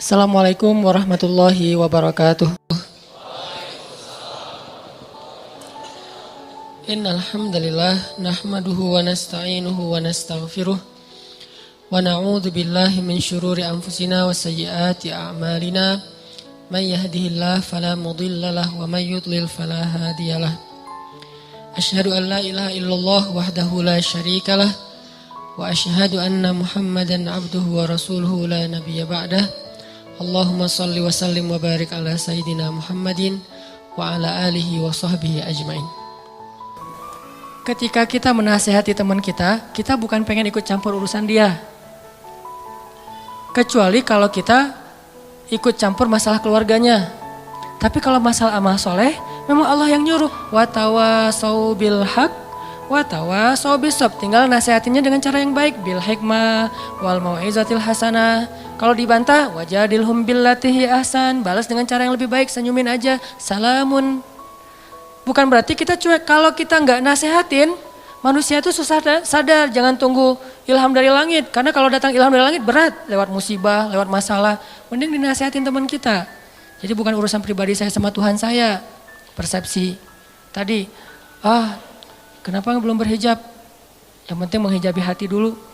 Assalamualaikum warahmatullahi wabarakatuh. Innal hamdalillah nahmaduhu wa nasta'inuhu wa nastaghfiruh wa na'udzu billahi min syururi anfusina wa sayyiati a'malina. May yahdihillahu fala mudilla lahu wa may yudlil fala hadiyalah. Asyhadu an la ilaha illallah wahdahu la syarikalah wa asyhadu anna Muhammadan abduhu wa rasuluhu la nabiyya ba'dah. Allahumma salli wa sallim wa barik ala sayyidina Muhammadin wa ala alihi wa sahbihi ajmain. Ketika kita menasehati teman kita bukan pengen ikut campur urusan dia. Kecuali kalau kita ikut campur masalah keluarganya. Tapi kalau masalah amal soleh, memang Allah yang nyuruh. Wa tawasau bil haq, wa tawasau bisab. Tinggal nasihatinya dengan cara yang baik. Bil hikmah, wal mau'izatil hasanah. Kalau dibantah, wajadilhum billatihi ahsan. Balas dengan cara yang lebih baik, senyumin aja. Salamun. Bukan berarti kita cuek. Kalau kita nggak nasehatin, manusia itu susah sadar. Jangan tunggu ilham dari langit. Karena kalau datang ilham dari langit berat. Lewat musibah, lewat masalah. Mending dinasehatin teman kita. Jadi bukan urusan pribadi saya sama Tuhan saya. Persepsi. Tadi, kenapa belum berhijab? Yang penting menghijabi hati dulu.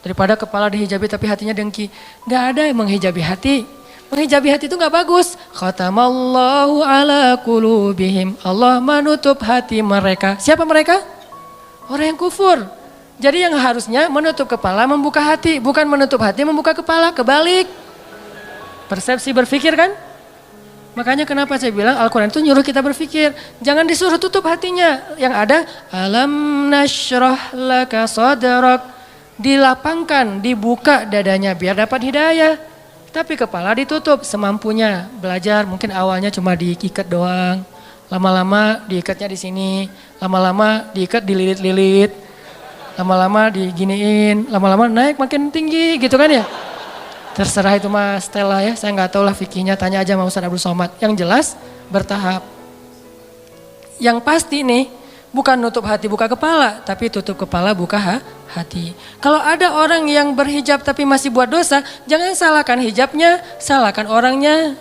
Daripada kepala dihijabi tapi hatinya dengki. Nggak ada yang menghijabi hati. Menghijabi hati itu gak bagus. Khatamallahu ala qulubihim. Allah menutup hati mereka. Siapa mereka? Orang yang kufur. Jadi yang harusnya menutup kepala membuka hati. Bukan menutup hati membuka kepala. Kebalik. Persepsi berpikir kan? Makanya kenapa saya bilang Al-Quran itu nyuruh kita berpikir. Jangan disuruh tutup hatinya. Yang ada alam nashrah laka sadrak. Dilapangkan, dibuka dadanya biar dapat hidayah. Tapi kepala ditutup semampunya. Belajar mungkin awalnya cuma diikat doang. Lama-lama diikatnya di sini. Lama-lama diikat dililit-lilit. Lama-lama diginiin. Lama-lama naik makin tinggi gitu kan ya. Terserah itu Mas Stella ya. Saya gak tahu lah fikihnya. Tanya aja sama Ustaz Abdul Somad. Yang jelas bertahap. Yang pasti nih. Bukan nutup hati buka kepala. Tapi tutup kepala buka hati. Kalau ada orang yang berhijab tapi masih buat dosa, jangan salahkan hijabnya, salahkan orangnya.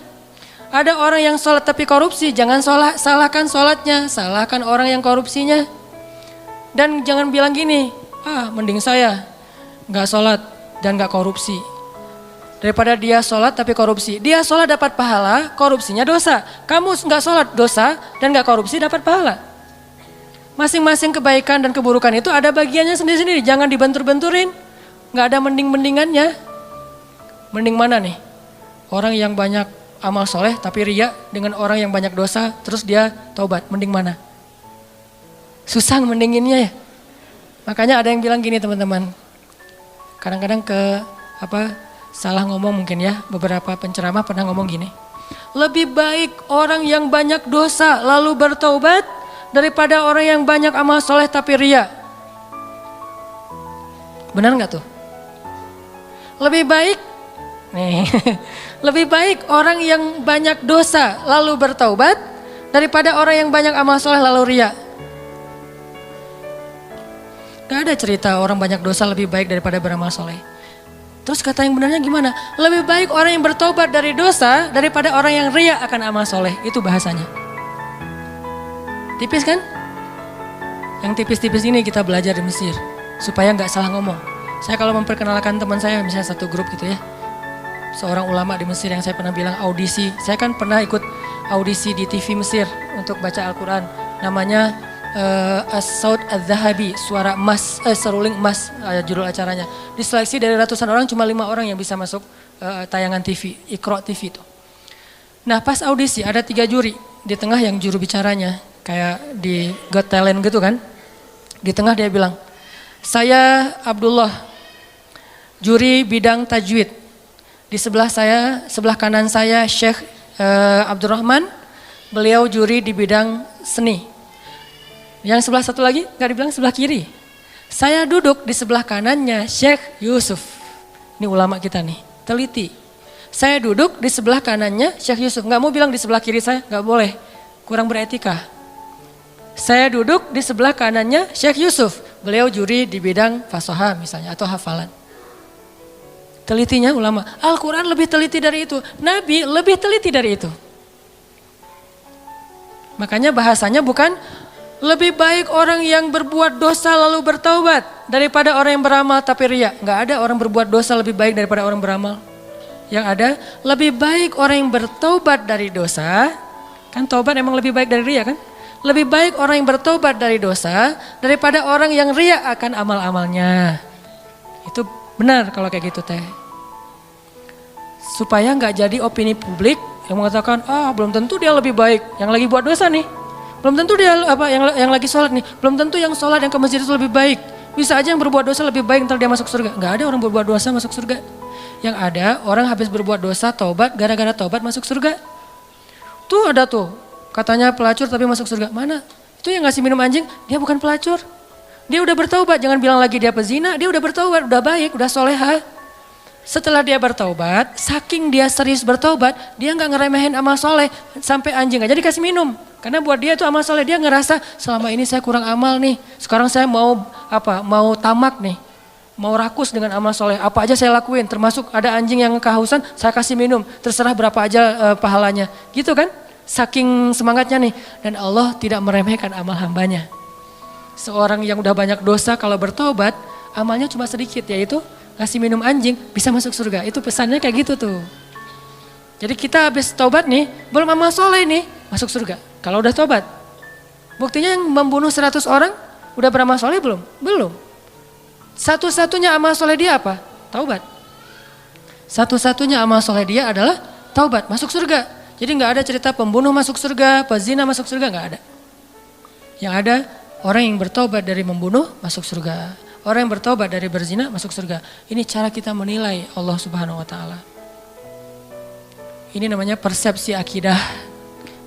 Ada orang yang sholat tapi korupsi, jangan salahkan sholatnya, salahkan orang yang korupsinya. Dan jangan bilang gini, mending saya gak sholat dan gak korupsi. Daripada dia sholat tapi korupsi. Dia sholat dapat pahala, korupsinya dosa. Kamu gak sholat dosa dan gak korupsi dapat pahala. Masing-masing kebaikan dan keburukan itu ada bagiannya sendiri-sendiri. Jangan dibentur-benturin. Gak ada mending-mendingannya. Mending mana nih? Orang yang banyak amal soleh tapi riya dengan orang yang banyak dosa terus dia taubat. Mending mana? Susah mendinginnya ya. Makanya ada yang bilang gini teman-teman. Kadang-kadang salah ngomong mungkin ya. Beberapa penceramah pernah ngomong gini. Lebih baik orang yang banyak dosa lalu bertaubat daripada orang yang banyak amal soleh tapi riya. Benar nggak tuh? Lebih baik orang yang banyak dosa lalu bertaubat daripada orang yang banyak amal soleh lalu riya. Gak ada cerita orang banyak dosa lebih baik daripada beramal soleh. Terus kata yang benarnya gimana? Lebih baik orang yang bertaubat dari dosa daripada orang yang riya akan amal soleh. Itu bahasanya. Tipis kan? Yang tipis-tipis ini kita belajar di Mesir. Supaya gak salah ngomong. Saya kalau memperkenalkan teman saya, misalnya satu grup gitu ya. Seorang ulama di Mesir yang saya pernah bilang audisi. Saya kan pernah ikut audisi di TV Mesir untuk baca Al-Quran. Namanya As-Saud Al-Zahabi, suara emas, seruling emas judul acaranya. Diseleksi dari ratusan orang, cuma 5 orang yang bisa masuk tayangan TV, Iqra TV itu. Nah pas audisi ada 3 juri. Di tengah yang juru bicaranya. Kayak di Got Talent gitu kan. Di tengah dia bilang, saya Abdullah, juri bidang tajwid. Di sebelah kanan saya Syekh Abdurrahman, beliau juri di bidang seni. Yang sebelah satu lagi, gak dibilang sebelah kiri. Saya duduk di sebelah kanannya Syekh Yusuf. Ini ulama kita nih, teliti. Saya duduk di sebelah kanannya Syekh Yusuf. Gak mau bilang di sebelah kiri saya, gak boleh. Kurang beretika. Saya duduk di sebelah kanannya Syekh Yusuf. Beliau juri di bidang fasoha misalnya atau hafalan. telitinya ulama. Al-Quran lebih teliti dari itu. Nabi lebih teliti dari itu. Makanya bahasanya bukan lebih baik orang yang berbuat dosa lalu bertaubat daripada orang yang beramal tapi riya. Enggak ada orang berbuat dosa lebih baik daripada orang beramal. Yang ada lebih baik orang yang bertaubat dari dosa. Kan taubat emang lebih baik dari riya kan? Lebih baik orang yang bertaubat dari dosa daripada orang yang riya akan amal-amalnya. Itu benar kalau kayak gitu teh. Supaya nggak jadi opini publik yang mengatakan, belum tentu dia lebih baik yang lagi buat dosa nih. Belum tentu dia yang lagi sholat nih. Belum tentu yang sholat yang ke masjid itu lebih baik. Bisa aja yang berbuat dosa lebih baik ntar dia masuk surga. Nggak ada orang berbuat dosa masuk surga. Yang ada orang habis berbuat dosa taubat, gara-gara taubat masuk surga. Tuh ada tuh. Katanya pelacur tapi masuk surga. Mana? Itu yang ngasih minum anjing, dia bukan pelacur. Dia udah bertaubat, jangan bilang lagi dia pezina, dia udah bertaubat, udah baik, udah soleha. Setelah dia bertaubat, saking dia serius bertaubat, dia gak ngeremehin amal soleh. Sampai anjing aja dikasih minum. Karena buat dia itu amal soleh, dia ngerasa selama ini saya kurang amal nih. Sekarang saya mau tamak nih. Mau rakus dengan amal soleh, apa aja saya lakuin. Termasuk ada anjing yang kehausan, saya kasih minum. Terserah berapa aja pahalanya. Gitu kan? Saking semangatnya nih, dan Allah tidak meremehkan amal hambanya. Seorang yang udah banyak dosa kalau bertobat, amalnya cuma sedikit, yaitu ngasih minum anjing bisa masuk surga. Itu pesannya kayak gitu tuh. Jadi kita habis tobat nih, belum amal soleh nih, masuk surga. Kalau udah tobat. Buktinya yang membunuh 100 orang, udah beramal soleh belum? Belum. Satu-satunya amal soleh dia apa? Taubat. Satu-satunya amal soleh dia adalah taubat, masuk surga. Jadi nggak ada cerita pembunuh masuk surga, pezina masuk surga, nggak ada. Yang ada orang yang bertobat dari membunuh masuk surga. Orang yang bertobat dari berzina masuk surga. Ini cara kita menilai Allah Subhanahu wa taala. Ini namanya persepsi akidah,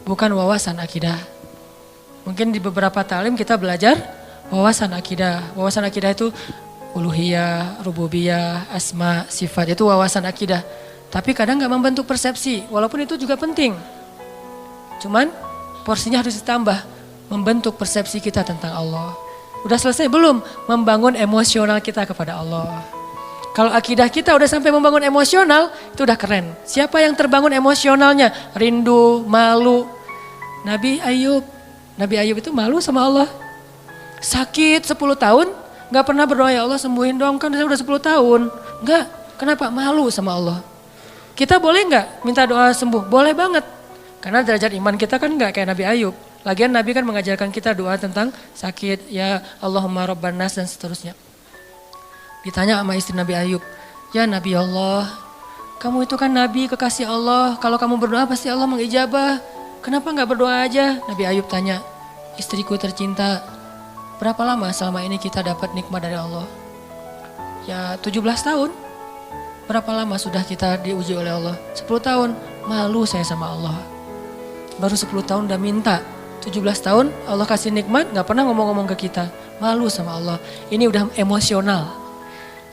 bukan wawasan akidah. Mungkin di beberapa talim kita belajar wawasan akidah. Wawasan akidah itu uluhiyah, rububiyah, asma, sifat, itu wawasan akidah. Tapi kadang gak membentuk persepsi, walaupun itu juga penting. Cuman porsinya harus ditambah, membentuk persepsi kita tentang Allah. Udah selesai belum? Membangun emosional kita kepada Allah. Kalau akidah kita udah sampai membangun emosional, itu udah keren. Siapa yang terbangun emosionalnya? Rindu, malu. Nabi Ayub itu malu sama Allah. Sakit 10 tahun, gak pernah berdoa, ya Allah sembuhin dong, kan saya udah 10 tahun. Enggak, kenapa? Malu sama Allah. Kita boleh nggak minta doa sembuh? Boleh banget. Karena derajat iman kita kan nggak kayak Nabi Ayub. Lagian Nabi kan mengajarkan kita doa tentang sakit, ya Allahumma rabban nas dan seterusnya. Ditanya sama istri Nabi Ayub, ya Nabi Allah, kamu itu kan Nabi kekasih Allah, kalau kamu berdoa pasti Allah mengijabah. Kenapa nggak berdoa aja? Nabi Ayub tanya, istriku tercinta, berapa lama selama ini kita dapat nikmat dari Allah? Ya 17 tahun. Berapa lama sudah kita diuji oleh Allah? 10 tahun, malu saya sama Allah. Baru 10 tahun udah minta, 17 tahun Allah kasih nikmat, gak pernah ngomong-ngomong ke kita. Malu sama Allah, ini udah emosional.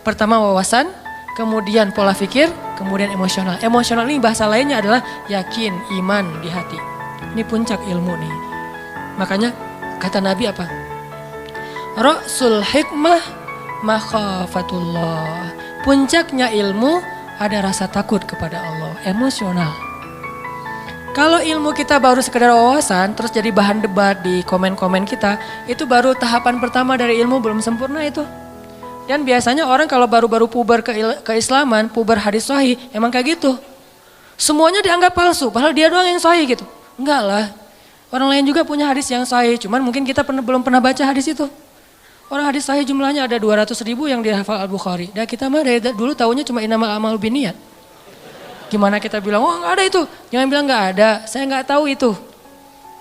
Pertama wawasan, kemudian pola pikir, kemudian emosional. Emosional ini bahasa lainnya adalah yakin, iman di hati. Ini puncak ilmu nih. Makanya kata Nabi apa? Ra'sul hikmah makhafatullah. Puncaknya ilmu ada rasa takut kepada Allah, emosional. Kalau ilmu kita baru sekedar wawasan, terus jadi bahan debat di komen-komen kita, itu baru tahapan pertama dari ilmu, belum sempurna itu. Dan biasanya orang kalau baru-baru puber keislaman, puber hadis sahih, emang kayak gitu. Semuanya dianggap palsu, padahal dia doang yang sahih gitu. Enggak lah, orang lain juga punya hadis yang sahih, cuman mungkin kita belum pernah baca hadis itu. Orang hadis sahih jumlahnya ada 200.000 yang dihafal Al-Bukhari. Dan kita mah dari dulu taunya cuma innamal a'malu binniyat. Gimana kita bilang, oh enggak ada itu. Jangan bilang enggak ada, saya enggak tahu itu.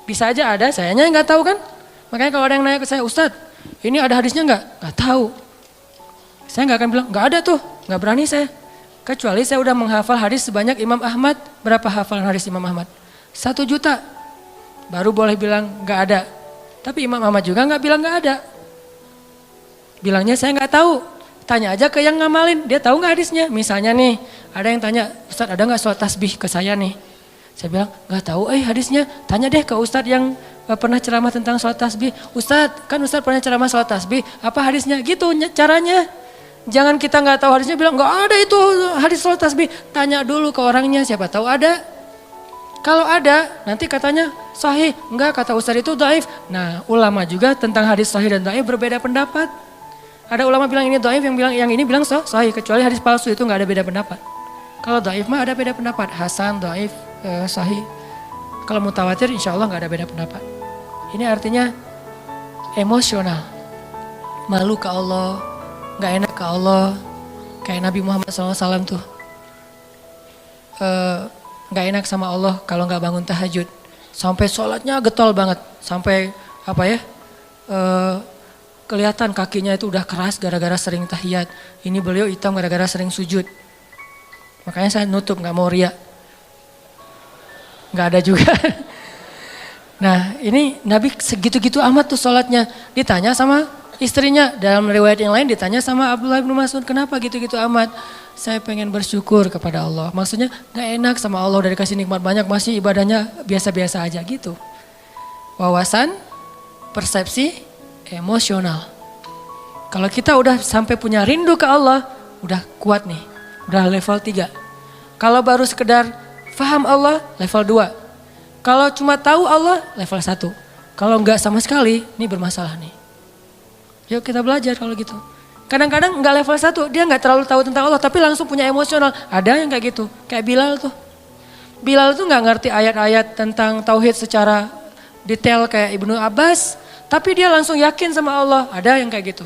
Bisa aja ada, sayanya enggak tahu kan. Makanya kalau ada yang nanya ke saya, Ustadz ini ada hadisnya enggak? Enggak tahu. Saya enggak akan bilang, enggak ada tuh, enggak berani saya. Kecuali saya udah menghafal hadis sebanyak Imam Ahmad. Berapa hafalan hadis Imam Ahmad? 1 juta. Baru boleh bilang enggak ada. Tapi Imam Ahmad juga enggak bilang enggak ada. Bilangnya saya nggak tahu, tanya aja ke yang ngamalin, dia tahu nggak hadisnya. Misalnya nih, ada yang tanya, Ustadz ada nggak sholat tasbih ke saya nih? Saya bilang nggak tahu, hadisnya, tanya deh ke Ustadz yang pernah ceramah tentang sholat tasbih. Ustadz, kan Ustadz pernah ceramah sholat tasbih, apa hadisnya? Gitu caranya. Jangan kita nggak tahu hadisnya bilang nggak ada itu hadis sholat tasbih. Tanya dulu ke orangnya, siapa tahu ada. Kalau ada, nanti katanya sahih. Enggak, kata Ustaz itu dhaif. Nah, ulama juga tentang hadis sahih dan dhaif berbeda pendapat. Ada ulama bilang ini dhaif, yang ini bilang sahih. Kecuali hadis palsu itu nggak ada beda pendapat. Kalau dhaif mah ada beda pendapat. Hasan, dhaif, sahih. Kalau mutawatir insya Allah nggak ada beda pendapat. Ini artinya emosional. Malu ke Allah, nggak enak ke Allah. Kayak Nabi Muhammad SAW tuh. Nggak enak sama Allah kalau nggak bangun tahajud. Sampai sholatnya getol banget. Sampai kelihatan kakinya itu udah keras gara-gara sering tahiyat. Ini beliau hitam gara-gara sering sujud. Makanya saya nutup, nggak mau riya. Nggak ada juga. Nah ini Nabi segitu-gitu amat tuh sholatnya. Ditanya sama istrinya, dalam riwayat yang lain ditanya sama Abdullah bin Mas'ud, kenapa gitu-gitu amat? Saya pengen bersyukur kepada Allah. Maksudnya gak enak sama Allah udah dikasih nikmat banyak, masih ibadahnya biasa-biasa aja gitu. Wawasan, persepsi, emosional. Kalau kita udah sampai punya rindu ke Allah, udah kuat nih, udah level 3. Kalau baru sekedar faham Allah, level 2. Kalau cuma tahu Allah, level 1. Kalau enggak sama sekali, ini bermasalah nih. Yuk kita belajar kalau gitu. Kadang-kadang enggak level 1, dia enggak terlalu tahu tentang Allah, tapi langsung punya emosional. Ada yang kayak gitu, kayak Bilal tuh. Bilal tuh enggak ngerti ayat-ayat tentang tauhid secara detail kayak Ibnu Abbas, tapi dia langsung yakin sama Allah. Ada yang kayak gitu.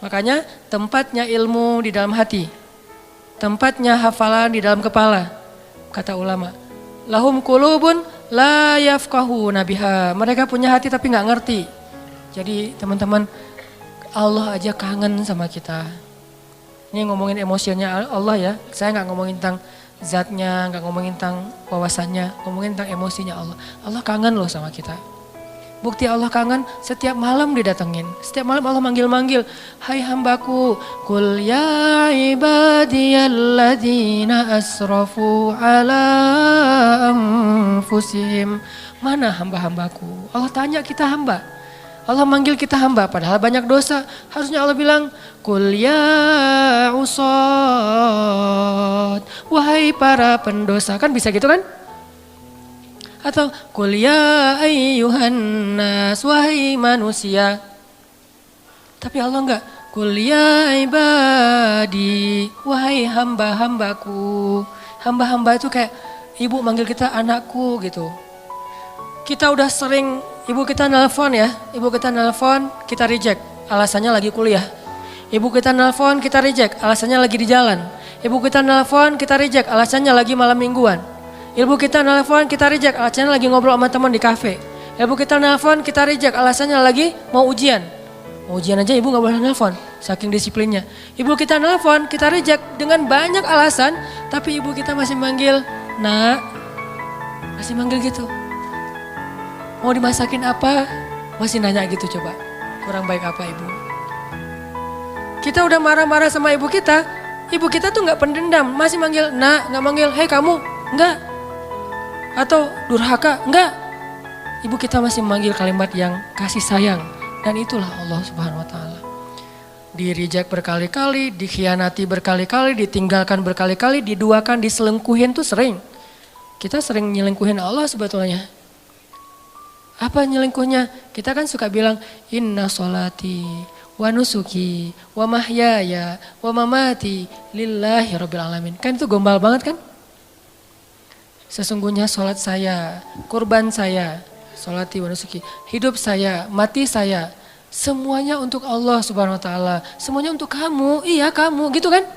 Makanya tempatnya ilmu di dalam hati. Tempatnya hafalan di dalam kepala. Kata ulama, lahum qulubun la yafqahuna biha. Mereka punya hati tapi enggak ngerti. Jadi teman-teman, Allah aja kangen sama kita. Ini ngomongin emosinya Allah ya. Saya nggak ngomongin tentang zatnya, nggak ngomongin tentang wawasannya, ngomongin tentang emosinya Allah. Allah kangen loh sama kita. Bukti Allah kangen, setiap malam didatengin. Setiap malam Allah manggil-manggil. Hai hambaku, kul ya ibadiyalladzina asrafu ala anfusihim. Mana hamba-hambaku? Allah tanya kita hamba. Allah manggil kita hamba, padahal banyak dosa. Harusnya Allah bilang, Kul ya usad, wahai para pendosa. Kan bisa gitu kan? Atau, Kul ya ayyuhan nas, wahai manusia. Tapi Allah enggak, Kul ya ibadi, wahai hamba-hambaku. Hamba-hamba itu kayak ibu manggil kita anakku gitu. Kita udah sering, ibu kita nelpon ya, ibu kita nelpon, kita reject, alasannya lagi kuliah. Ibu kita nelpon, kita reject, alasannya lagi di jalan. Ibu kita nelpon, kita reject, alasannya lagi malam mingguan. Ibu kita nelpon, kita reject, alasannya lagi ngobrol sama teman di kafe. Ibu kita nelpon, kita reject, alasannya lagi mau ujian. Mau ujian aja ibu gak boleh nelpon, saking disiplinnya. Ibu kita nelpon, kita reject dengan banyak alasan, tapi ibu kita masih manggil, nak, masih manggil gitu. Mau dimasakin apa? Masih nanya gitu coba. Kurang baik apa ibu? Kita udah marah-marah sama ibu kita tuh gak pendendam. Masih manggil nak, gak manggil hei kamu, enggak. Atau durhaka, enggak. Ibu kita masih memanggil kalimat yang kasih sayang. Dan itulah Allah Subhanahu wa ta'ala. Di-reject berkali-kali, dikhianati berkali-kali, ditinggalkan berkali-kali, diduakan, diselingkuhin tuh sering. Kita sering nyelingkuhin Allah sebetulnya. Apa nyelingkuhnya? Kita kan suka bilang inna sholati wa nusuki wa mahyaya wa mamati lillahi rabbil alamin. Kan itu gombal banget kan? Sesungguhnya sholat saya, kurban saya, sholati wa nusuki, hidup saya, mati saya, semuanya untuk Allah Subhanahu wa ta'ala. Semuanya untuk kamu, iya kamu gitu kan?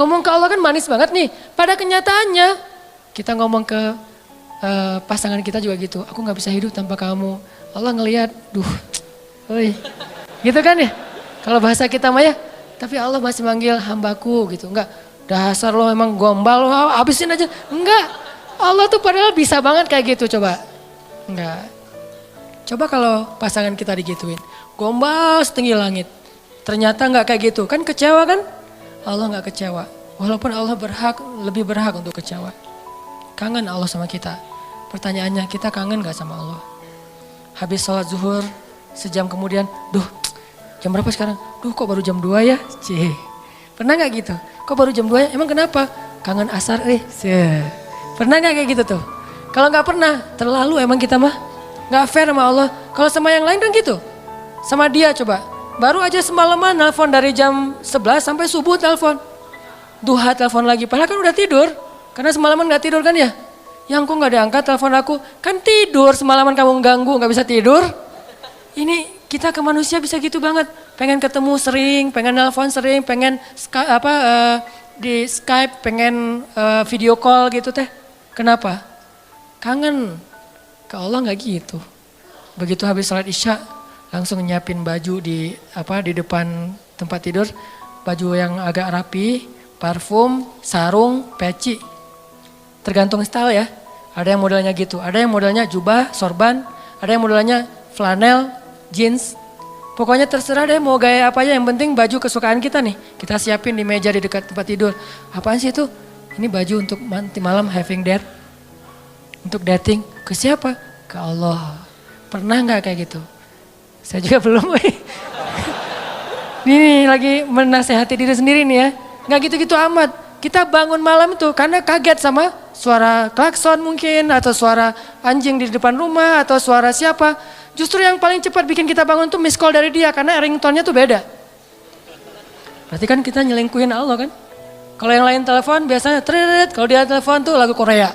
Ngomong ke Allah kan manis banget nih. Pada kenyataannya kita ngomong ke pasangan kita juga gitu, aku gak bisa hidup tanpa kamu. Allah ngelihat, gitu kan ya. Kalau bahasa kita mah ya, tapi Allah masih manggil hambaku gitu. Enggak, dasar lo emang gombal, habisin aja. Enggak, Allah tuh padahal bisa banget kayak gitu coba. Enggak. Coba kalau pasangan kita digituin, gombal setinggi langit. Ternyata enggak kayak gitu, kan kecewa kan? Allah enggak kecewa, walaupun Allah lebih berhak untuk kecewa. Kangen Allah sama kita. Pertanyaannya, kita kangen gak sama Allah? Habis sholat zuhur, sejam kemudian, Jam berapa sekarang? Duh kok baru jam 2 ya? Cih. Pernah gak gitu? Kok baru jam 2 ya? Emang kenapa? Kangen asar Pernah gak kayak gitu tuh? Kalau gak pernah, terlalu emang kita mah. Gak fair sama Allah. Kalau sama yang lain kan gitu. Sama dia coba. Baru aja semalaman nelfon dari jam 11 sampai subuh telepon. Duha telepon lagi. Padahal kan udah tidur. Karena semalaman gak tidur kan ya? Yang kok gak diangkat telepon aku? Kan tidur semalaman kamu ganggu gak bisa tidur. Ini kita ke manusia bisa gitu banget. Pengen ketemu sering, pengen nelpon sering, pengen di Skype, pengen video call gitu teh. Kenapa? Kangen. Ke Allah nggak gitu. Begitu habis sholat isya, langsung nyiapin baju di depan tempat tidur. Baju yang agak rapi, parfum, sarung, peci. Tergantung style ya. Ada yang modelnya gitu, ada yang modelnya jubah, sorban, ada yang modelnya flanel, jeans, pokoknya terserah deh mau gaya apa aja, yang penting baju kesukaan kita nih. Kita siapin di meja di dekat tempat tidur. Apaan sih itu? Ini baju untuk nanti malam having date. Untuk dating. Ke siapa? Ke Allah. Pernah gak kayak gitu? Saya juga belum. Ini lagi menasehati diri sendiri nih ya. Gak gitu-gitu amat. Kita bangun malam itu karena kaget sama suara klakson mungkin, atau suara anjing di depan rumah, atau suara siapa. Justru yang paling cepat bikin kita bangun tuh miss call dari dia karena ringtone-nya tuh beda. Berarti kan kita nyelingkuhin Allah kan. Kalau yang lain telepon biasanya kalau dia telepon tuh lagu Korea.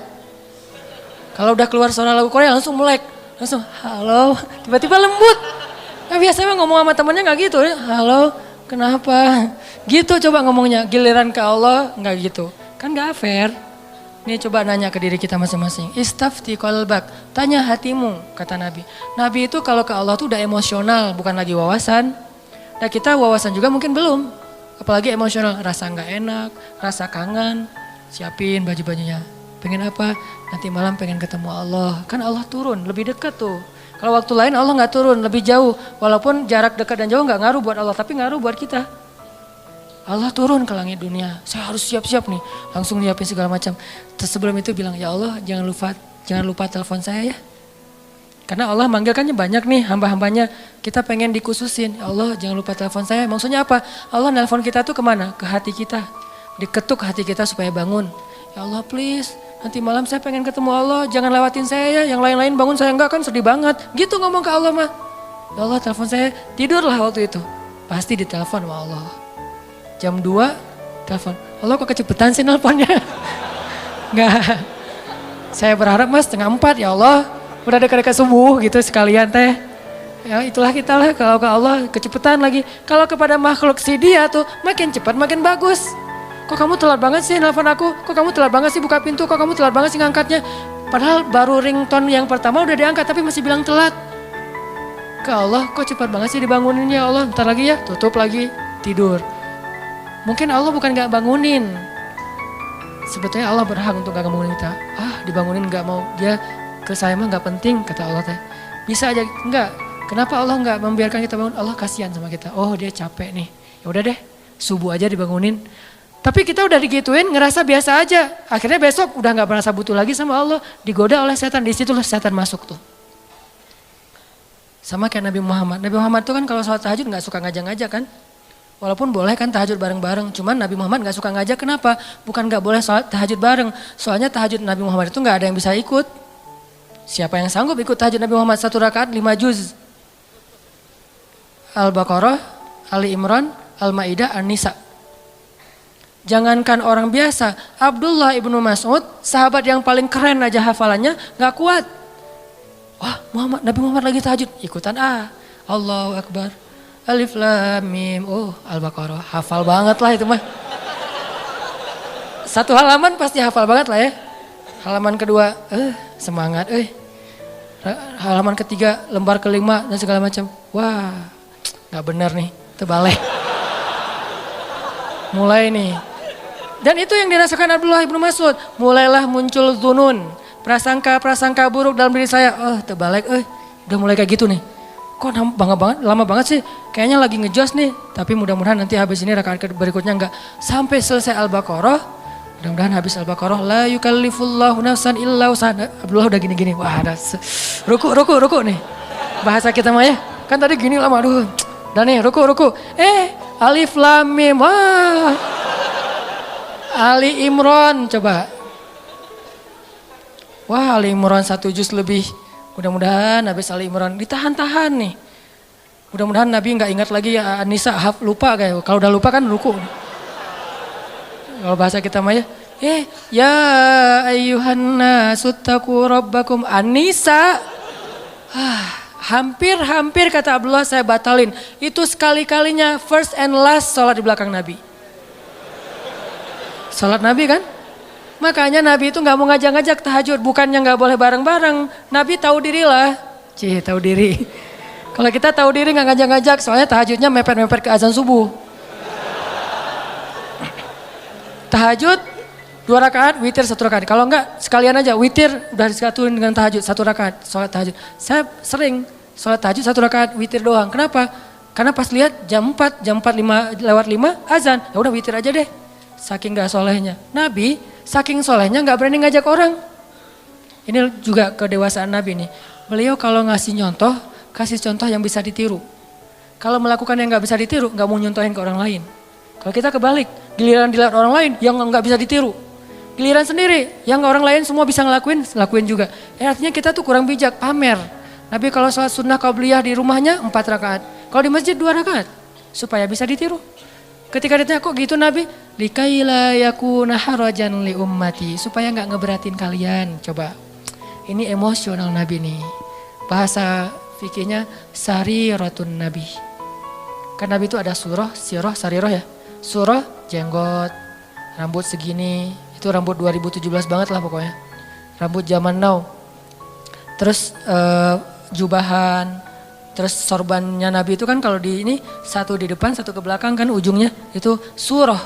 Kalau udah keluar suara lagu Korea langsung melek. Langsung halo, tiba-tiba lembut. Nah biasanya ngomong sama temennya gak gitu. Halo, kenapa? Gitu coba ngomongnya. Giliran ke Allah gak gitu. Kan gak fair. Ini coba nanya ke diri kita masing-masing. Istafti qalbak, tanya hatimu, kata Nabi. Nabi itu kalau ke Allah tuh udah emosional, bukan lagi wawasan. Nah kita wawasan juga mungkin belum. Apalagi emosional, rasa nggak enak, rasa kangen. Siapin baju-bajunya. Pengen apa? Nanti malam pengen ketemu Allah. Kan Allah turun, lebih dekat tuh. Kalau waktu lain Allah nggak turun, lebih jauh. Walaupun jarak dekat dan jauh nggak ngaruh buat Allah, tapi ngaruh buat kita. Allah turun ke langit dunia, saya harus siap-siap nih, langsung nyiapin segala macam. Terus sebelum itu bilang, ya Allah jangan lupa telepon saya ya. Karena Allah manggilkannya banyak nih hamba-hambanya, kita pengen dikhususin. Ya Allah jangan lupa telepon saya, maksudnya apa? Allah nelpon kita tuh kemana? Ke hati kita, diketuk hati kita supaya bangun. Ya Allah please, nanti malam saya pengen ketemu Allah, jangan lewatin saya ya, yang lain-lain bangun saya enggak kan sedih banget. Gitu ngomong ke Allah mah. Ya Allah telepon saya, tidurlah waktu itu. Pasti ditelepon sama Allah. Jam 2 telepon, Allah kok kecepetan sih nelponnya? Enggak, saya berharap mas 3:30 ya Allah, udah dekat-dekat subuh gitu sekalian teh. Ya itulah kita lah, kalau ke Allah kecepetan lagi. Kalau kepada makhluk si dia tuh makin cepat makin bagus. Kok kamu telat banget sih nelpon aku? Kok kamu telat banget sih buka pintu? Kok kamu telat banget sih ngangkatnya? Padahal baru ringtone yang pertama udah diangkat tapi masih bilang telat. Ke Allah kok cepat banget sih dibanguninnya ya Allah, ntar lagi ya, tutup lagi, tidur. Mungkin Allah bukan gak bangunin. Sebetulnya Allah berhak untuk gak bangunin kita. Dibangunin gak mau, dia ke saya mah gak penting kata Allah teh. Bisa aja, enggak. Kenapa Allah gak membiarkan kita bangun? Allah kasihan sama kita. Oh dia capek nih. Ya udah deh, subuh aja dibangunin. Tapi kita udah digituin, ngerasa biasa aja. Akhirnya besok udah gak merasa butuh lagi sama Allah. Digoda oleh setan, disitulah setan masuk tuh. Sama kayak Nabi Muhammad. Nabi Muhammad tuh kan kalau sholat tahajud gak suka ngajak-ngajak kan. Walaupun boleh kan tahajud bareng-bareng, cuman Nabi Muhammad gak suka ngajak, kenapa? Bukan gak boleh sholat tahajud bareng, soalnya tahajud Nabi Muhammad itu gak ada yang bisa ikut. Siapa yang sanggup ikut tahajud Nabi Muhammad 1 rakaat 5 juz? Al-Baqarah, Ali Imran, Al-Ma'idah, An-Nisa. Jangankan orang biasa, Abdullah ibnu Mas'ud, sahabat yang paling keren aja hafalannya gak kuat. Wah Nabi Muhammad lagi tahajud, ikutan Allahu Akbar. Alif Lam Mim, Al-Baqarah, hafal banget lah itu mah. 1 halaman pasti hafal banget lah ya. Halaman kedua, semangat, halaman ketiga, lembar kelima dan segala macam. Wah, nggak benar nih, terbalik. Mulai nih. Dan itu yang dirasakan Abdullah ibnu Mas'ud. Mulailah muncul dzunun, prasangka buruk dalam diri saya. Terbalik, udah mulai kayak gitu nih. Kok lama banget sih, kayaknya lagi ngejos nih. Tapi mudah-mudahan nanti habis ini rakaat berikutnya enggak. Sampai selesai Al-Baqarah, mudah-mudahan habis Al-Baqarah. La yukallifullahu nafsan illa wus'aha. Abdullah udah gini-gini, wah ada ruku nih. Bahasa kita mah ya, kan tadi gini lama, aduh Dan nih ruku. Alif lam mim. Wah. Ali Imran coba. Wah, Ali Imran 1 juz lebih. Mudah-mudahan habis Ali Imran ditahan-tahan nih. Mudah-mudahan Nabi nggak ingat lagi ya An-Nisa, lupa kayak. Kalau udah lupa kan ruku. Kalau bahasa kita mah ya ayyuhan nasu taqu rabbakum. An-Nisa. Hampir kata Abdullah saya batalin. Itu sekali-kalinya first and last sholat di belakang Nabi. Sholat Nabi kan? Makanya Nabi itu gak mau ngajak-ngajak tahajud. Bukannya gak boleh bareng-bareng. Nabi tahu diri lah. Tahu diri. Kalau kita tahu diri gak ngajak-ngajak. Soalnya tahajudnya mepet-mepet ke azan subuh. Tahajud 2 rakaat, witir 1 rakaat. Kalau enggak sekalian aja witir udah disatuin dengan tahajud 1 rakaat. Sholat tahajud. Saya sering sholat tahajud 1 rakaat witir doang. Kenapa? Karena pas lihat jam 4 lewat 5 azan. Ya udah witir aja deh. Saking gak solehnya. Nabi saking solehnya gak berani ngajak orang. Ini juga kedewasaan Nabi nih. Beliau kalau ngasih contoh, kasih contoh yang bisa ditiru. Kalau melakukan yang gak bisa ditiru, gak mau nyontohin ke orang lain. Kalau kita kebalik, giliran dilihat orang lain yang gak bisa ditiru. Giliran sendiri, yang orang lain semua bisa lakuin juga. Artinya kita tuh kurang bijak, pamer. Nabi kalau sholat sunnah qabliyah di rumahnya 4 rakaat. Kalau di masjid 2 rakaat. Supaya bisa ditiru. Ketika ditanya kok gitu Nabi, likaila yakuna harajan li ummati, supaya nggak ngeberatin kalian. Coba, ini emosional Nabi nih. Bahasa fikihnya sariratun Nabi. Kan Nabi itu ada surah, sirah, sariroh ya. Surah jenggot, rambut segini, itu rambut 2017 banget lah pokoknya. Rambut zaman now. Terus jubahan. Terus sorbannya Nabi itu kan kalau di ini 1 di depan 1 ke belakang kan ujungnya itu surah.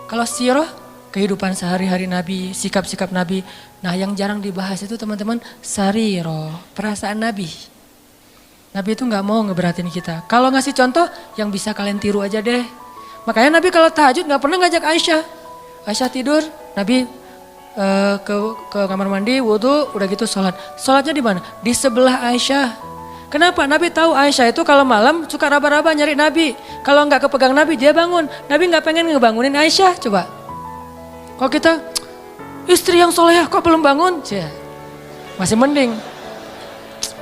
Kalau sirah kehidupan sehari-hari Nabi, sikap-sikap Nabi. Nah yang jarang dibahas itu teman-teman sariroh, perasaan Nabi. Nabi itu gak mau ngeberatin kita. Kalau ngasih contoh yang bisa kalian tiru aja deh. Makanya Nabi kalau tahajud gak pernah ngajak Aisyah. Aisyah tidur, Nabi ke kamar mandi, wudhu, udah gitu sholat. Sholatnya di mana? Di sebelah Aisyah. Kenapa? Nabi tahu Aisyah itu kalau malam suka raba-raba nyari Nabi. Kalau nggak kepegang Nabi dia bangun. Nabi nggak pengen ngebangunin Aisyah. Coba. Kalau kita istri yang soleh kok belum bangun? Masih mending.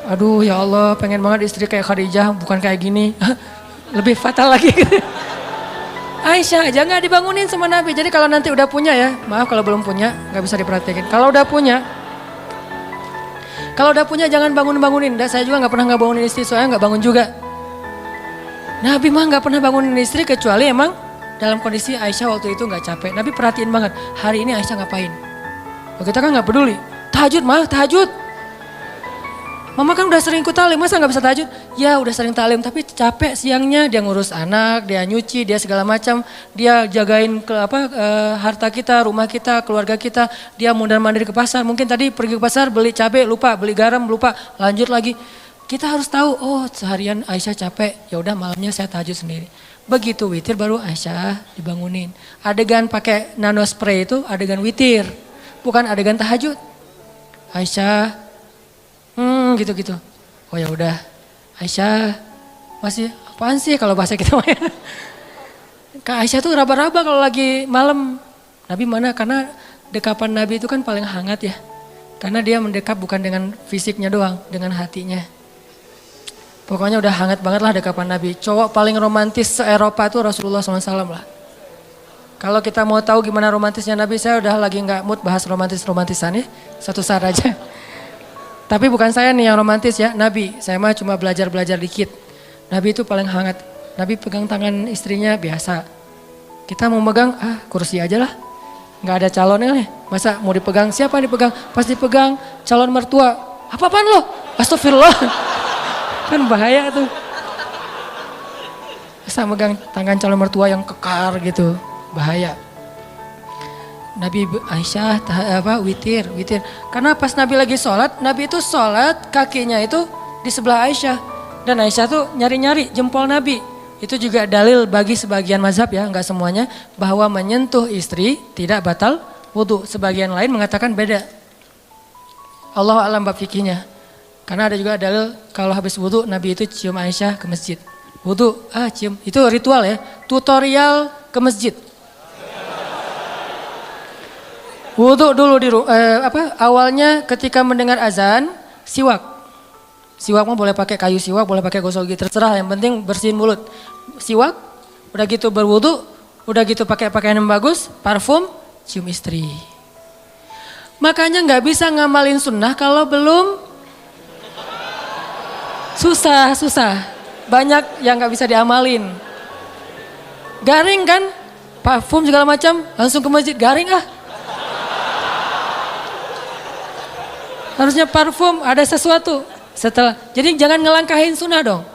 Aduh ya Allah pengen banget istri kayak Khadijah bukan kayak gini. Lebih fatal lagi. Aisyah aja nggak dibangunin sama Nabi. Jadi kalau nanti udah punya ya, maaf kalau belum punya nggak bisa diperhatikan. Kalau udah punya jangan bangunin. Saya juga gak pernah bangunin istri, soalnya gak bangun juga. Nabi mah gak pernah bangunin istri kecuali emang dalam kondisi Aisyah waktu itu gak capek. Nabi perhatiin banget, hari ini Aisyah ngapain. Kita kan gak peduli, tahajud. Mama kan udah sering ikut talim, masa gak bisa tahajud? Ya udah sering talim, tapi capek siangnya dia ngurus anak, dia nyuci, dia segala macam. Dia jagain harta kita, rumah kita, keluarga kita. Dia mondar-mandir ke pasar, mungkin tadi pergi ke pasar beli cabai lupa, beli garam lupa, lanjut lagi. Kita harus tahu, oh seharian Aisyah capek, ya udah malamnya saya tahajud sendiri. Begitu witir baru Aisyah dibangunin. Adegan pakai nano spray itu adegan witir, bukan adegan tahajud. Aisyah gitu. Oh ya udah, Aisyah masih apaan sih kalau bahasa kita? Kak Aisyah tuh raba-raba kalau lagi malam. Nabi mana? Karena dekapan Nabi itu kan paling hangat ya. Karena dia mendekap bukan dengan fisiknya doang, dengan hatinya. Pokoknya udah hangat banget lah dekapan Nabi. Cowok paling romantis se-Eropa tuh Rasulullah SAW lah. Kalau kita mau tahu gimana romantisnya Nabi, saya udah lagi gak mood bahas romantisan ya. Satu saat aja. Tapi bukan saya nih yang romantis ya, Nabi. Saya mah cuma belajar dikit. Nabi itu paling hangat. Nabi pegang tangan istrinya biasa. Kita mau megang, kursi aja lah. Gak ada calonnya nih. Masa mau dipegang, siapa yang dipegang? Pas dipegang calon mertua. Apa-apaan lo? Astagfirullah. Kan bahaya tuh. Masa megang tangan calon mertua yang kekar gitu. Bahaya. Nabi Aisyah witir. Karena pas Nabi lagi sholat, Nabi itu sholat kakinya itu di sebelah Aisyah. Dan Aisyah tuh nyari-nyari jempol Nabi. Itu juga dalil bagi sebagian mazhab ya, enggak semuanya. Bahwa menyentuh istri tidak batal wudhu. Sebagian lain mengatakan beda. Allah alam bab fikihnya. Karena ada juga dalil kalau habis wudhu Nabi itu cium Aisyah ke masjid. Wudhu, cium. Itu ritual ya, tutorial ke masjid. Wudhu dulu awalnya ketika mendengar azan, siwak. Siwak mah boleh pakai kayu siwak, boleh pakai gosok gigi, terserah, yang penting bersihin mulut. Siwak, udah gitu berwudhu, udah gitu pakai pakaian yang bagus, parfum, cium istri. Makanya nggak bisa ngamalin sunnah kalau belum susah. Banyak yang gak bisa diamalin. Garing kan? Parfum segala macam, langsung ke masjid, garing ah. Harusnya parfum, ada sesuatu. Jadi jangan ngelangkahin sunnah dong.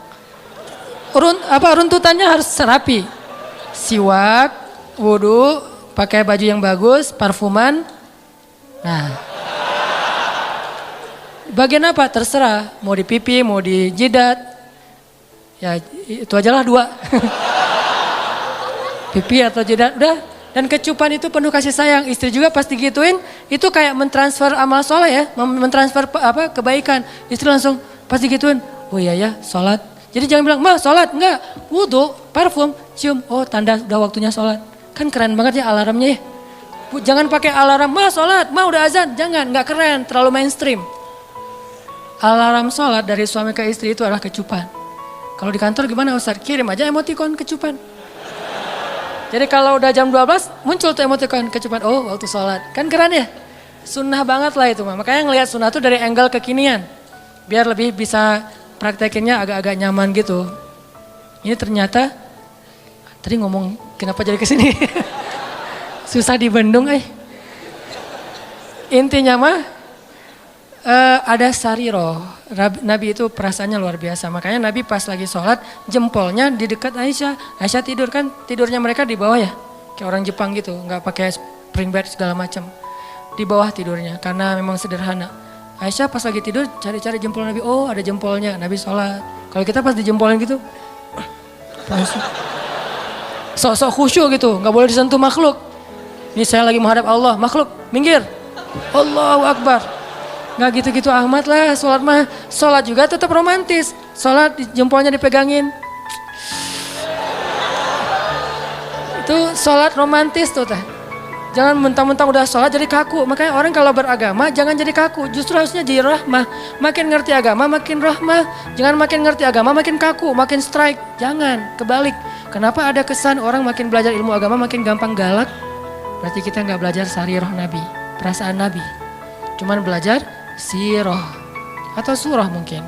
Runtutannya harus serapi. Siwak, wudhu, pakai baju yang bagus, parfuman. Nah. Bagian apa? Terserah. Mau di pipi, mau di jidat. Ya itu aja lah 2. Pipi atau jidat udah. Dan kecupan itu penuh kasih sayang. Istri juga pasti gituin. Itu kayak mentransfer amal soleh ya. Mentransfer kebaikan. Istri langsung pasti gituin. Oh iya ya sholat. Jadi jangan bilang mah sholat. Enggak. Wudhu, parfum, cium. Oh tanda udah waktunya sholat. Kan keren banget ya alarmnya ya. Jangan pakai alarm mah sholat. Mah udah azan. Jangan. Enggak keren. Terlalu mainstream. Alarm sholat dari suami ke istri itu adalah kecupan. Kalau di kantor gimana Ustaz? Kirim aja emoticon kecupan. Jadi kalau udah jam 12 muncul tuh emoticon kecupan. Oh waktu sholat. Kan keren ya? Sunnah banget lah itu. Makanya ngelihat sunnah tuh dari angle kekinian. Biar lebih bisa praktekinnya agak-agak nyaman gitu. Ini ternyata, tadi ngomong kenapa jadi kesini? Susah dibendung Intinya mah, ada sariroh. Nabi itu perasaannya luar biasa. Makanya Nabi pas lagi sholat jempolnya di dekat Aisyah. Aisyah tidur kan, tidurnya mereka di bawah ya. Kayak orang Jepang gitu, nggak pakai spring bed segala macam. Di bawah tidurnya karena memang sederhana. Aisyah pas lagi tidur cari-cari jempol Nabi. Oh ada jempolnya, Nabi sholat. Kalau kita pas dijempolin gitu, sok-sok khusyuk gitu, nggak boleh disentuh makhluk. Ini saya lagi menghadap Allah, makhluk minggir. Allahu Akbar. Nggak gitu-gitu amat lah, sholat mah. Sholat juga tetap romantis. Sholat jempolnya dipegangin. Itu sholat romantis tuh teh. Jangan mentang-mentang udah sholat jadi kaku. Makanya orang kalau beragama jangan jadi kaku. Justru harusnya jadi rahmah. Makin ngerti agama makin rahmah. Jangan makin ngerti agama makin kaku, makin strike. Jangan, kebalik. Kenapa ada kesan orang makin belajar ilmu agama makin gampang galak? Berarti kita nggak belajar sarirah Nabi, perasaan Nabi. Cuman belajar siroh atau surah mungkin.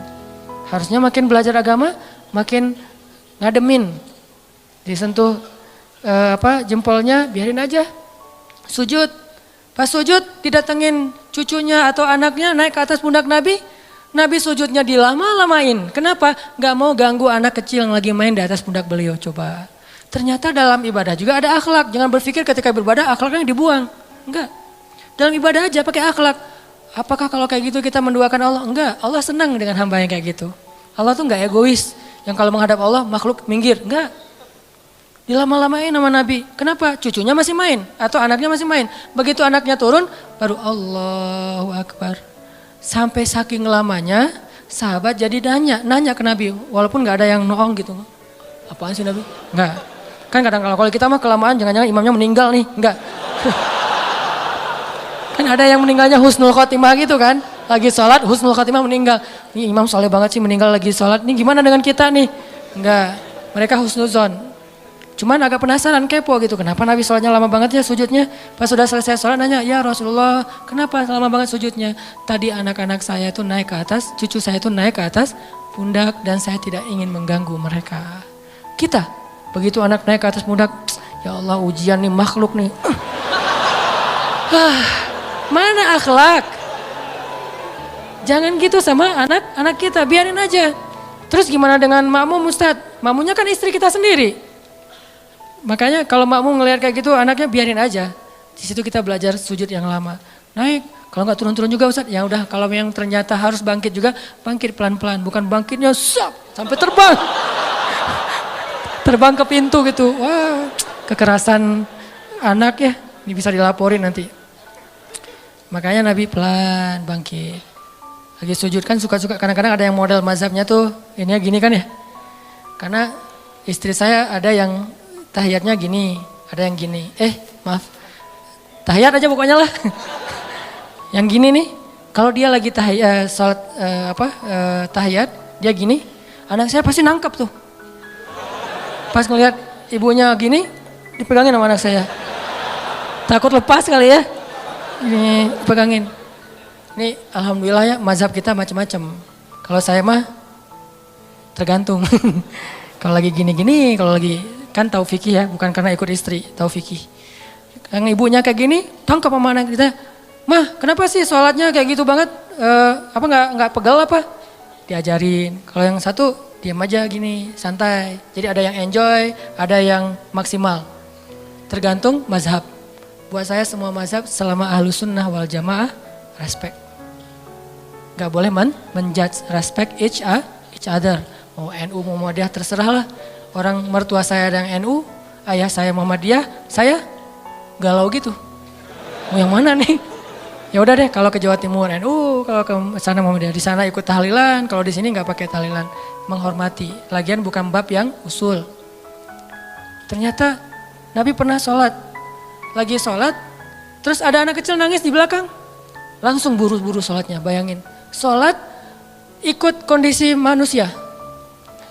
Harusnya makin belajar agama makin ngademin. Disentuh jempolnya biarin aja. Sujud. Pas sujud didatengin cucunya atau anaknya naik ke atas pundak Nabi. Nabi sujudnya dilama-lamain. Kenapa? Gak mau ganggu anak kecil yang lagi main di atas pundak beliau. Coba. Ternyata dalam ibadah juga ada akhlak. Jangan berpikir ketika beribadah akhlaknya dibuang. Enggak. Dalam ibadah aja pakai akhlak. Apakah kalau kayak gitu kita menduakan Allah? Enggak, Allah senang dengan hamba yang kayak gitu. Allah tuh enggak egois. Yang kalau menghadap Allah makhluk minggir, enggak. Dilama-lamain sama Nabi. Kenapa? Cucunya masih main atau anaknya masih main. Begitu anaknya turun baru Allahu Akbar. Sampai saking lamanya sahabat jadi nanya ke Nabi. Walaupun enggak ada yang noong gitu. Apaan sih Nabi? Enggak. Kan kadang kalau kita mah kelamaan jangan-jangan imamnya meninggal nih. Enggak. Kan ada yang meninggalnya husnul khotimah gitu kan. Lagi sholat husnul khotimah meninggal. Ini imam soleh banget sih meninggal lagi sholat. Ini gimana dengan kita nih? Enggak. Mereka husnuzon. Cuman agak penasaran kepo gitu. Kenapa Nabi sholatnya lama banget ya sujudnya. Pas sudah selesai sholat nanya. Ya Rasulullah kenapa lama banget sujudnya. Tadi anak-anak saya itu naik ke atas. Cucu saya itu naik ke atas pundak. Dan saya tidak ingin mengganggu mereka. Kita begitu anak naik ke atas pundak. Ya Allah ujian nih makhluk nih. Mana akhlak? Jangan gitu sama anak-anak kita, biarin aja. Terus gimana dengan makmum Ustadz? Makmumnya kan istri kita sendiri. Makanya kalau makmum ngelihat kayak gitu anaknya biarin aja. Di situ kita belajar sujud yang lama. Naik, kalau nggak turun-turun juga Ustadz, ya udah kalau yang ternyata harus bangkit juga, bangkit pelan-pelan. Bukan bangkitnya sampai terbang. Terbang ke pintu gitu. Wah, kekerasan anak ya, ini bisa dilaporin nanti. Makanya Nabi pelan bangkit. Lagi sujud kan suka-suka kadang-kadang ada yang model mazhabnya tuh ininya gini kan ya. Karena Istri saya ada yang tahiyatnya gini, ada yang gini. Maaf, tahiyat aja pokoknya lah. Yang gini nih, kalau dia lagi sholat tahiyat, dia gini, anak saya pasti nangkep tuh. Pas ngelihat ibunya gini, dipegangin sama anak saya. Takut lepas kali ya, ini pegangin. Nih alhamdulillah ya, mazhab kita macam-macam. Kalau saya mah tergantung. Kalau lagi gini-gini, kalau lagi kan tahu fikih ya, bukan karena ikut istri, tahu fikih. Yang ibunya kayak gini, tangkap sama anak kita. Mah, kenapa sih sholatnya kayak gitu banget? Apa nggak pegal apa? Diajarin. Kalau yang satu diam aja gini, santai. Jadi ada yang enjoy, ada yang maksimal. Tergantung mazhab. Buat saya semua mazhab selama ahlus sunnah wal jamaah respect. Gak boleh menjudge, respect each other. Mau NU mau Muhammadiyah terserah lah. Orang mertua saya ada yang NU, ayah saya Muhammadiyah, saya galau gitu. Mau yang mana nih? Ya udah deh, kalau ke Jawa Timur NU, kalau ke sana Muhammadiyah, di sana ikut tahlilan, kalau di sini nggak pakai tahlilan, menghormati. Lagian bukan bab yang usul. Ternyata Nabi pernah sholat, lagi sholat, terus ada anak kecil nangis di belakang, langsung buru-buru sholatnya. Bayangin, sholat ikut kondisi manusia.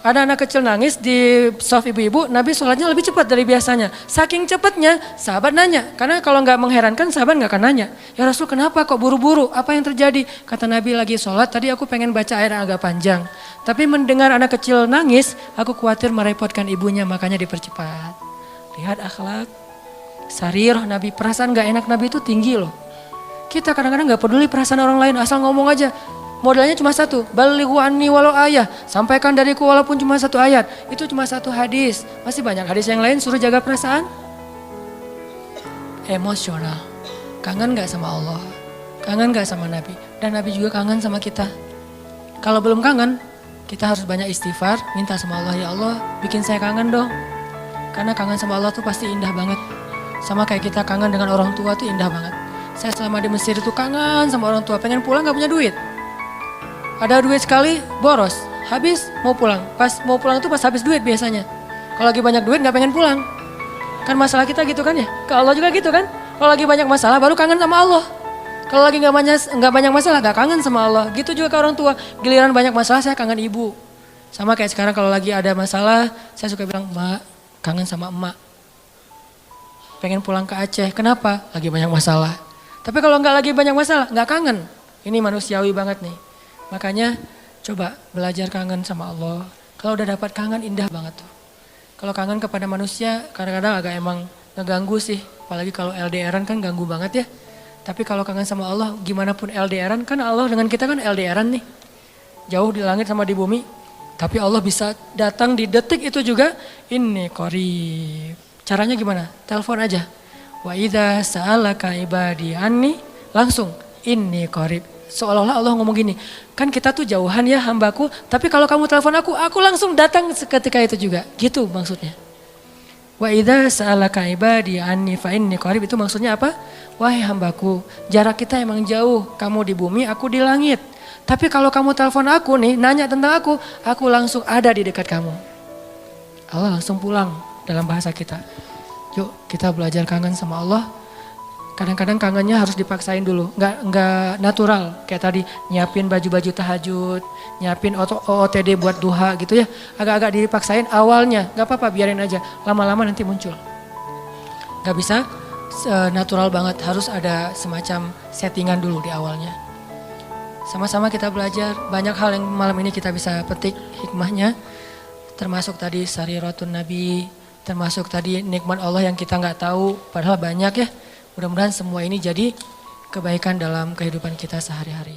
Ada anak kecil nangis di shaf ibu-ibu, Nabi sholatnya lebih cepat dari biasanya. Saking cepatnya, sahabat nanya. Karena kalau nggak mengherankan, sahabat nggak akan nanya. Ya Rasul, kenapa kok buru-buru? Apa yang terjadi? Kata Nabi, lagi sholat, tadi aku pengen baca ayat yang agak panjang. Tapi mendengar anak kecil nangis, aku khawatir merepotkan ibunya, makanya dipercepat. Lihat akhlak, sarirah Nabi, perasaan nggak enak Nabi itu tinggi loh. Kita kadang-kadang nggak peduli perasaan orang lain, asal ngomong aja. Modalnya cuma satu, balighu anni walau ayah, sampaikan dariku walaupun cuma satu ayat. Itu cuma satu hadis, masih banyak hadis yang lain suruh jaga perasaan. Emosional, kangen gak sama Allah, kangen gak sama Nabi, dan Nabi juga kangen sama kita. Kalau belum kangen, kita harus banyak istighfar, minta sama Allah, ya Allah bikin saya kangen dong. Karena kangen sama Allah tuh pasti indah banget. Sama kayak kita kangen dengan orang tua tuh indah banget. Saya selama di Mesir itu kangen sama orang tua, pengen pulang gak punya duit. Ada duit sekali, boros, habis mau pulang. Pas mau pulang itu pas habis duit biasanya. Kalau lagi banyak duit gak pengen pulang. Kan masalah kita gitu kan ya. Ke Allah juga gitu kan. Kalau lagi banyak masalah baru kangen sama Allah. Kalau lagi gak banyak masalah gak kangen sama Allah. Gitu juga ke orang tua. Giliran banyak masalah saya kangen ibu. Sama kayak sekarang kalau lagi ada masalah saya suka bilang, Mak, kangen sama emak. Pengen pulang ke Aceh. Kenapa? Lagi banyak masalah. Tapi kalau gak lagi banyak masalah gak kangen. Ini manusiawi banget nih. Makanya coba belajar kangen sama Allah. Kalau udah dapat kangen indah banget tuh. Kalau kangen kepada manusia kadang-kadang agak emang ngeganggu sih. Apalagi kalau LDRan kan ganggu banget ya. Tapi kalau kangen sama Allah gimana pun LDRan kan Allah dengan kita kan LDRan nih. Jauh di langit sama di bumi. Tapi Allah bisa datang di detik itu juga. Inni qarib. Caranya gimana? Telepon aja. Wa idza sa'alaka ibadi anni langsung inni qarib. Seolah-olah Allah ngomong gini, kan kita tuh jauhan ya hambaku, tapi kalau kamu telepon aku langsung datang seketika itu juga. Gitu maksudnya. Wa idza sa'alaka ibadi anni fa inni qarib, itu maksudnya apa? Wahai hambaku, jarak kita emang jauh, kamu di bumi, aku di langit. Tapi kalau kamu telepon aku nih, nanya tentang aku langsung ada di dekat kamu. Allah langsung pulang dalam bahasa kita. Yuk kita belajar kangen sama Allah. Kadang-kadang kangennya harus dipaksain dulu, nggak natural. Kayak tadi nyiapin baju-baju tahajud, nyiapin OOTD buat duha gitu ya. Agak-agak dipaksain awalnya, nggak apa-apa biarin aja. Lama-lama nanti muncul. Nggak bisa natural banget, harus ada semacam settingan dulu di awalnya. Sama-sama kita belajar, banyak hal yang malam ini kita bisa petik hikmahnya. Termasuk tadi sariratun Nabi, termasuk tadi nikmat Allah yang kita nggak tahu, padahal banyak ya. Mudah-mudahan semua ini jadi kebaikan dalam kehidupan kita sehari-hari.